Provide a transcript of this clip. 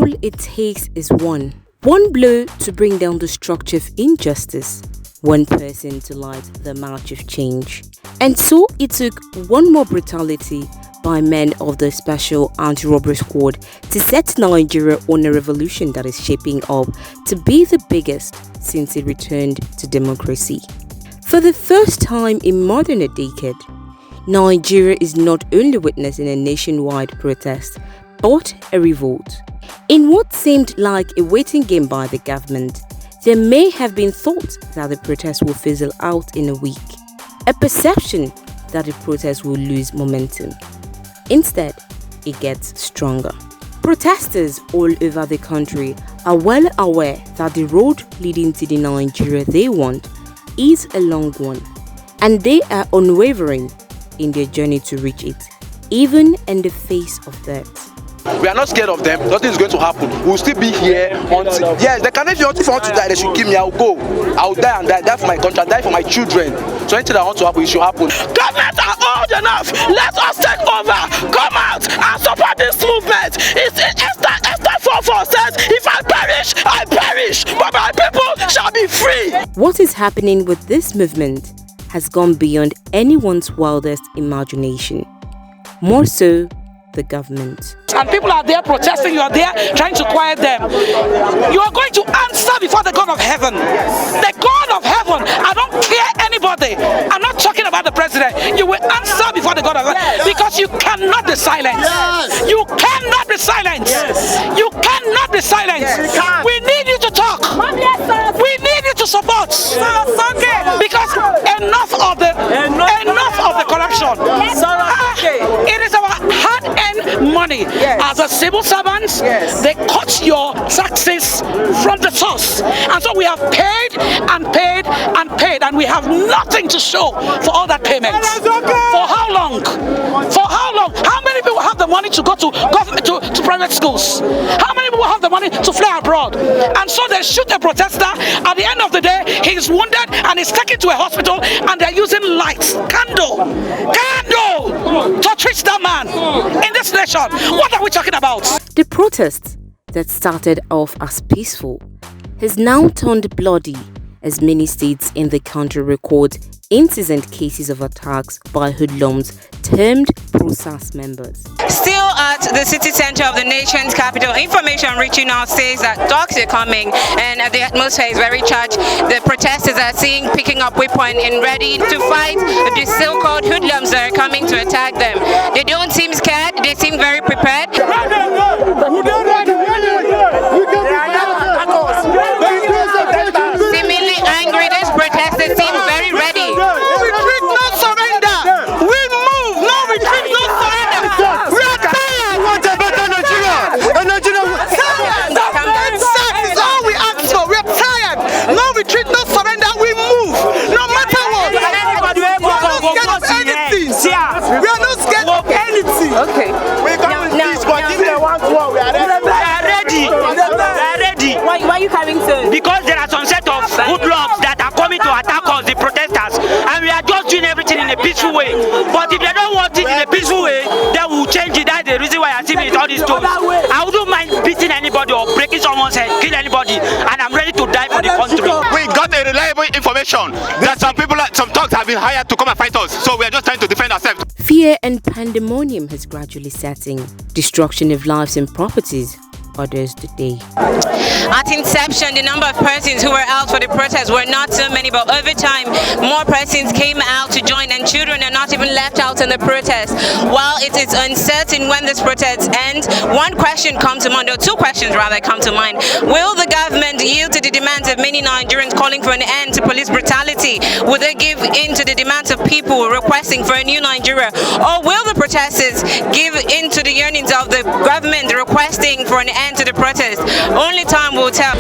all it takes is one blow to bring down the structure of injustice, one person to light the march of change. And so it took one more brutality by men of the Special Anti-Robbery Squad to set Nigeria on a revolution that is shaping up to be the biggest since it returned to democracy. For the first time in more than a decade, Nigeria is not only witnessing a nationwide protest, but a revolt. In what seemed like a waiting game by the government, there may have been thoughts that the protest will fizzle out in a week, a perception that the protest will lose momentum. Instead, it gets stronger. Protesters all over the country are well aware that the road leading to the Nigeria they want is a long one, and they are unwavering in their journey to reach it, even in the face of death. We are not scared of them. Nothing is going to happen. We'll still be here until... Yes, they can. If you want to die, they should give me. I'll go. I'll die and die for my country, die for my children. So anything that wants to happen, it should happen. Governments are old enough. Let us take over. Come out and support this movement. It's Esther 44 says, if I perish, but my people shall be free. What is happening with this movement has gone beyond anyone's wildest imagination. More so, the government. And people are there protesting, you are there trying to quiet them. You are going to answer before the God of heaven. The God of heaven, I don't care anybody. I'm not talking about the president. You will answer before the God of heaven because you cannot be silent. You cannot be silent. You cannot be silent. We need you to talk. We need you to support. Because enough of the corruption. It is our hard-earned money. As a civil servant, they cut your taxes from the source. And so we have paid and paid and paid, and we have nothing to show for all that payment. For how long? For how long? How many people have the money to go to government to private schools? How many people have the money to fly abroad? And so they shoot a protester. At the end of the day, he is wounded and is taken to a hospital, and they're using lights, candle to treat that man in this nation. What are we talking about? The protest that started off as peaceful has now turned bloody as many states in the country record incessant cases of attacks by hoodlums termed pro-SARS members. Still at the city center of the nation's capital, information reaching out says that dogs are coming and the atmosphere is very charged. The protesters are seen picking up weapons and ready to fight the so-called hoodlums that are coming to attack them. They don't seem scared, they seem very prepared. Seemingly angry, these protesters seem very ready. No retreat, no surrender. We move, no retreat, no surrender. We are tired. We want a better Nigeria. A Nigeria. That is all we ask for. We are tired. No retreat, no surrender. We move, no matter what. We are not scared of anything. We are not scared of anything. Okay. We come with peace, but if they want war, we are ready. Why are you coming soon? Because there are some set of hoodlums that are coming to attack us, the protesters, and we are just doing everything in a peaceful way. But if they don't want it in a peaceful way, then we'll change it. That's the reason why I see me with all these stones. I wouldn't mind beating anybody or breaking someone's head, kill anybody, and I'm ready to die for the country. We got a reliable information that some thugs have been hired to come and fight us, so we are just trying to defend ourselves. Fear and pandemonium has gradually set in. Destruction of lives and properties orders the day. At inception, the number of persons who were out for the protest were not so many, but over time, more persons came out to join, and children are not even left out in the protest. While it is uncertain when this protest ends, one question comes to mind, or two questions rather come to mind. Will the government yield to the demands of many Nigerians calling for an end to police brutality? Will they give in to the demands of people requesting for a new Nigeria? Or will the protesters give in to the yearnings of the government requesting for an end to the protest? Only time will tell.